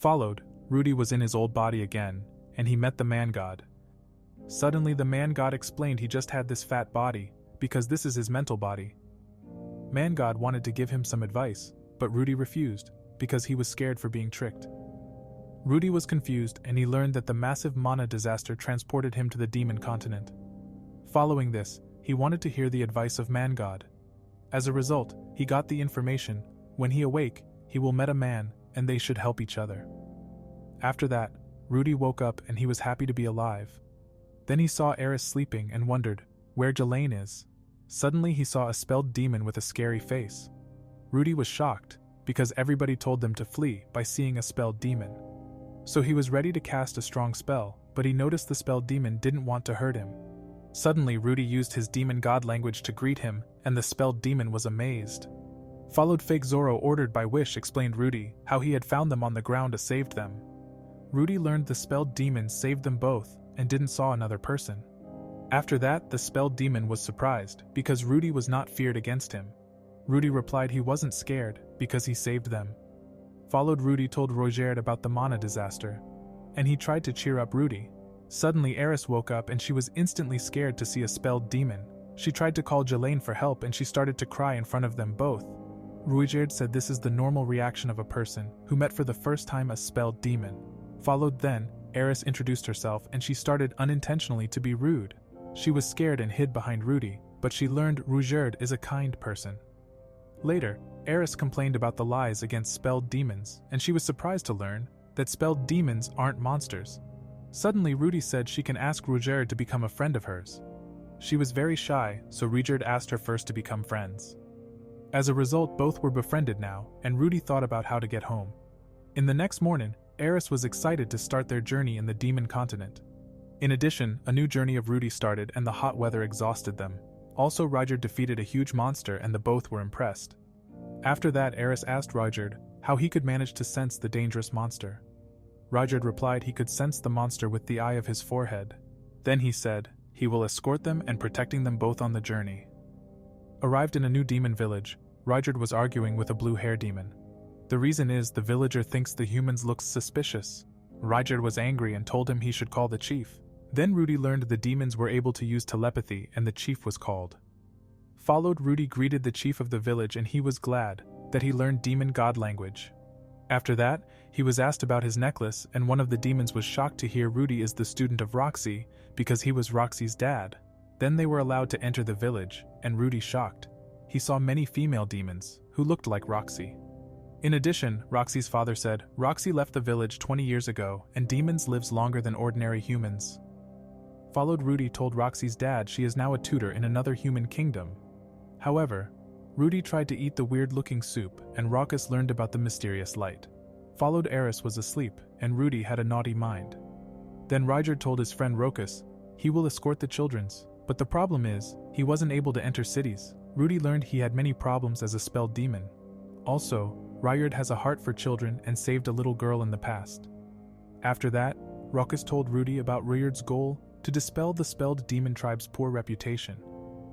Followed, Rudy was in his old body again, and he met the man god. Suddenly the man god explained he just had this fat body, because this is his mental body. Man god wanted to give him some advice, but Rudy refused, because he was scared for being tricked. Rudy was confused and he learned that the massive mana disaster transported him to the demon continent. Following this, he wanted to hear the advice of man god. As a result, he got the information, when he awake, he will meet a man, and they should help each other. After that, Rudy woke up and he was happy to be alive. Then he saw Eris sleeping and wondered where Jelaine is. Suddenly he saw a spelled demon with a scary face. Rudy was shocked, because everybody told them to flee by seeing a spelled demon. So he was ready to cast a strong spell, but he noticed the spelled demon didn't want to hurt him. Suddenly Rudy used his demon god language to greet him, and the spelled demon was amazed. Followed fake Zoro ordered by Wish explained Rudy how he had found them on the ground and saved them. Rudy learned the spelled demon saved them both, and didn't saw another person. After that, the spelled demon was surprised, because Rudy was not feared against him. Rudy replied he wasn't scared, because he saved them. Followed Rudy told Roger about the mana disaster, and he tried to cheer up Rudy. Suddenly Eris woke up and she was instantly scared to see a spelled demon. She tried to call Jelaine for help and she started to cry in front of them both. Ruijerd said this is the normal reaction of a person who met for the first time a spelled demon. Followed then, Eris introduced herself and she started unintentionally to be rude. She was scared and hid behind Rudy, but she learned Ruijerd is a kind person. Later, Eris complained about the lies against spelled demons, and she was surprised to learn that spelled demons aren't monsters. Suddenly Rudy said she can ask Ruijerd to become a friend of hers. She was very shy, so Ruijerd asked her first to become friends. As a result, both were befriended now, and Rudy thought about how to get home. In the next morning, Eris was excited to start their journey in the demon continent. In addition, a new journey of Rudy started and the hot weather exhausted them. Also, Ruijerd defeated a huge monster and the both were impressed. After that, Eris asked Ruijerd how he could manage to sense the dangerous monster. Ruijerd replied he could sense the monster with the eye of his forehead. Then he said he will escort them and protecting them both on the journey. Arrived in a new demon village, Ruijerd was arguing with a blue hair demon. The reason is the villager thinks the humans look suspicious. Ruijerd was angry and told him he should call the chief. Then Rudy learned the demons were able to use telepathy and the chief was called. Followed, Rudy greeted the chief of the village and he was glad that he learned demon god language. After that, he was asked about his necklace and one of the demons was shocked to hear Rudy is the student of Roxy because he was Roxy's dad. Then they were allowed to enter the village, and Rudy shocked. He saw many female demons who looked like Roxy. In addition, Roxy's father said, Roxy left the village 20 years ago and demons lives longer than ordinary humans. Followed, Rudy told Roxy's dad she is now a tutor in another human kingdom. However, Rudy tried to eat the weird-looking soup and Raucus learned about the mysterious light. Followed, Eris was asleep and Rudy had a naughty mind. Then Ruijerd told his friend Raucus he will escort the children's, but the problem is, he wasn't able to enter cities. Rudy learned he had many problems as a spelled demon. Also, Ruijerd has a heart for children and saved a little girl in the past. After that, Raucus told Rudy about Ruijerd's goal to dispel the spelled demon tribe's poor reputation.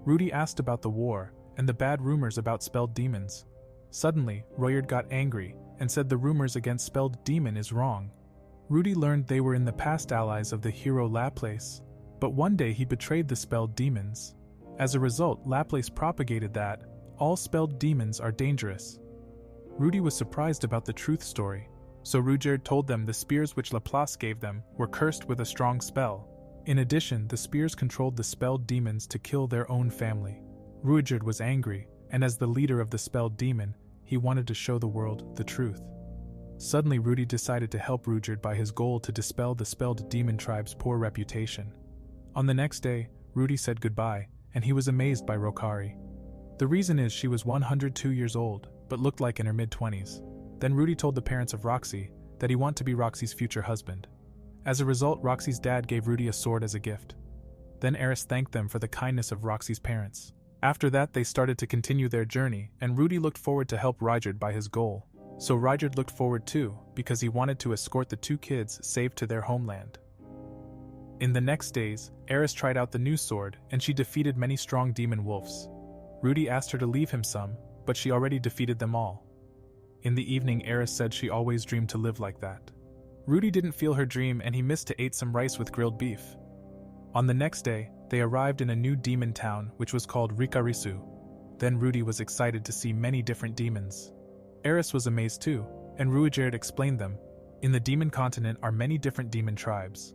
Rudy asked about the war and the bad rumors about spelled demons. Suddenly, Ruijerd got angry and said the rumors against spelled demon is wrong. Rudy learned they were in the past allies of the hero Laplace, but one day he betrayed the spelled demons. As a result, Laplace propagated that all spelled demons are dangerous. Rudy was surprised about the truth story, so Ruijerd told them the spears which Laplace gave them were cursed with a strong spell. In addition, the spears controlled the spelled demons to kill their own family. Ruijerd was angry, and as the leader of the spelled demon, he wanted to show the world the truth. Suddenly, Rudy decided to help Ruijerd by his goal to dispel the spelled demon tribe's poor reputation. On the next day, Rudy said goodbye, and he was amazed by Rokari. The reason is she was 102 years old, but looked like in her mid-20s. Then Rudy told the parents of Roxy that he wanted to be Roxy's future husband. As a result, Roxy's dad gave Rudy a sword as a gift. Then Eris thanked them for the kindness of Roxy's parents. After that, they started to continue their journey, and Rudy looked forward to help Ruijerd by his goal. So Ruijerd looked forward too, because he wanted to escort the two kids safe to their homeland. In the next days, Eris tried out the new sword, and she defeated many strong demon wolves. Rudy asked her to leave him some, but she already defeated them all. In the evening, Eris said she always dreamed to live like that. Rudy didn't feel her dream and he missed to eat some rice with grilled beef. On the next day, they arrived in a new demon town which was called Rikarisu. Then Rudy was excited to see many different demons. Eris was amazed too, and Ruijerd explained them. In the demon continent are many different demon tribes.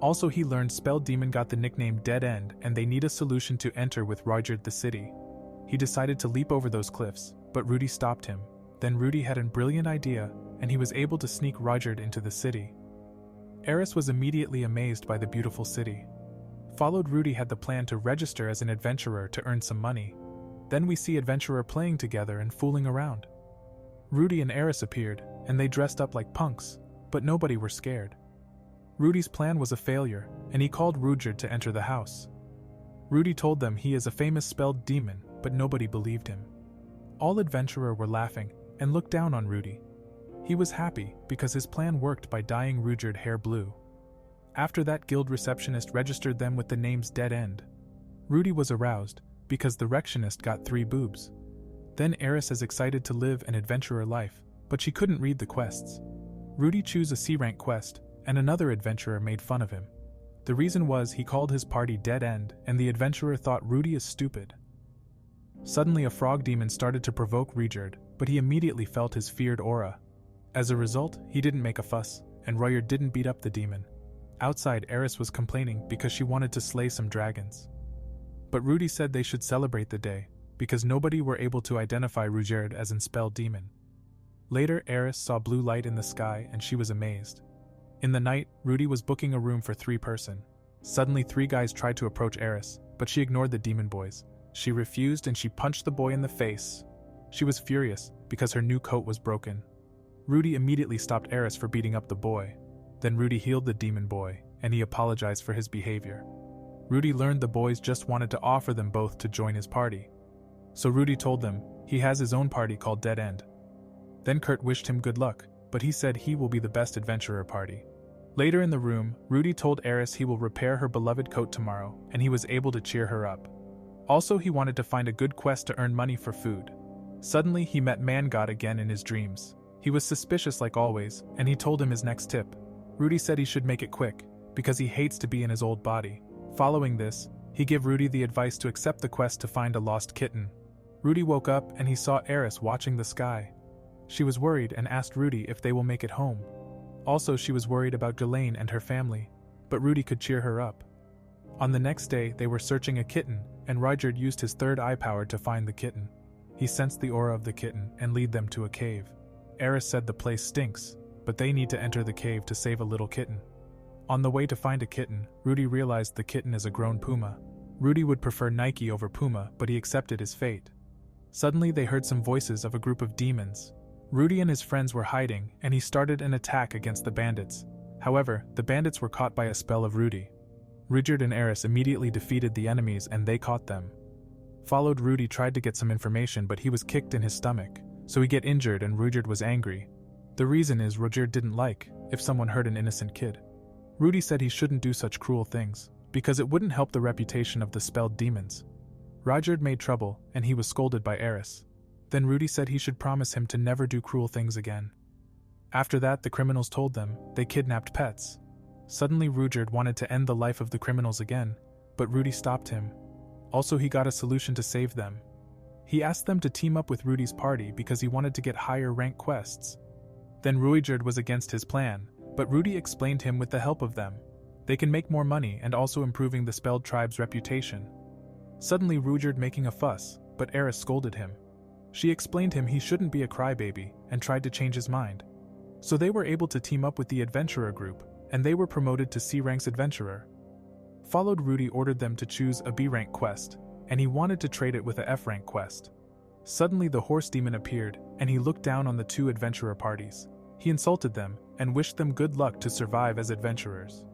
Also he learned Spell Demon got the nickname Dead End and they need a solution to enter with Ruijerd the city. He decided to leap over those cliffs, but Rudy stopped him. Then Rudy had a brilliant idea, and he was able to sneak Ruijerd into the city. Eris was immediately amazed by the beautiful city. Followed Rudy had the plan to register as an adventurer to earn some money. Then we see adventurer playing together and fooling around. Rudy and Eris appeared, and they dressed up like punks, but nobody were scared. Rudy's plan was a failure, and he called Ruijerd to enter the house. Rudy told them he is a famous spelled demon, but nobody believed him. All adventurer were laughing and looked down on Rudy. He was happy because his plan worked by dyeing Ruijerd hair blue. After that, guild receptionist registered them with the names Dead End. Rudy was aroused because the rectionist got 3 boobs. Then Eris is excited to live an adventurer life, but she couldn't read the quests. Rudy chose a C-rank quest, and another adventurer made fun of him. The reason was he called his party Dead End, and the adventurer thought Rudy is stupid. Suddenly a frog demon started to provoke Ruijerd, but he immediately felt his feared aura. As a result, he didn't make a fuss, and Ruijerd didn't beat up the demon. Outside, Eris was complaining because she wanted to slay some dragons. But Rudy said they should celebrate the day, because nobody were able to identify Ruijerd as an spell demon. Later, Eris saw blue light in the sky and she was amazed. In the night, Rudy was booking a room for 3-person. Suddenly 3 guys tried to approach Eris, but she ignored the demon boys. She refused and she punched the boy in the face. She was furious because her new coat was broken. Rudy immediately stopped Eris for beating up the boy. Then Rudy healed the demon boy, and he apologized for his behavior. Rudy learned the boys just wanted to offer them both to join his party. So Rudy told them he has his own party called Dead End. Then Kurt wished him good luck, but he said he will be the best adventurer party. Later in the room, Rudy told Eris he will repair her beloved coat tomorrow, and he was able to cheer her up. Also, he wanted to find a good quest to earn money for food. Suddenly, he met Man God again in his dreams. He was suspicious like always, and he told him his next tip. Rudy said he should make it quick, because he hates to be in his old body. Following this, he gave Rudy the advice to accept the quest to find a lost kitten. Rudy woke up and he saw Eris watching the sky. She was worried and asked Rudy if they will make it home. Also, she was worried about Ghislaine and her family, but Rudy could cheer her up. On the next day, they were searching a kitten, and Ruijerd used his third eye power to find the kitten. He sensed the aura of the kitten and lead them to a cave. Eris said the place stinks, but they need to enter the cave to save a little kitten. On the way to find a kitten, Rudy realized the kitten is a grown puma. Rudy would prefer Nike over Puma, but he accepted his fate. Suddenly they heard some voices of a group of demons. Rudy and his friends were hiding, and he started an attack against the bandits. However, the bandits were caught by a spell of Rudy. Ruijerd and Eris immediately defeated the enemies and they caught them. Followed, Rudy tried to get some information, but he was kicked in his stomach, so he get injured and Ruijerd was angry. The reason is Ruijerd didn't like if someone hurt an innocent kid. Rudy said he shouldn't do such cruel things, because it wouldn't help the reputation of the spelled demons. Ruijerd made trouble, and he was scolded by Eris. Then Rudy said he should promise him to never do cruel things again. After that, the criminals told them they kidnapped pets. Suddenly Ruijerd wanted to end the life of the criminals again, but Rudy stopped him. Also, he got a solution to save them. He asked them to team up with Rudy's party because he wanted to get higher rank quests. Then Ruijerd was against his plan, but Rudy explained him with the help of them. They can make more money and also improving the spelled tribe's reputation. Suddenly Ruijerd making a fuss, but Eris scolded him. She explained him he shouldn't be a crybaby and tried to change his mind. So they were able to team up with the adventurer group, and they were promoted to C-ranks adventurer. Followed, Rudy ordered them to choose a B-rank quest, and he wanted to trade it with a F-rank quest. Suddenly the horse demon appeared, and he looked down on the 2 adventurer parties. He insulted them, and wished them good luck to survive as adventurers.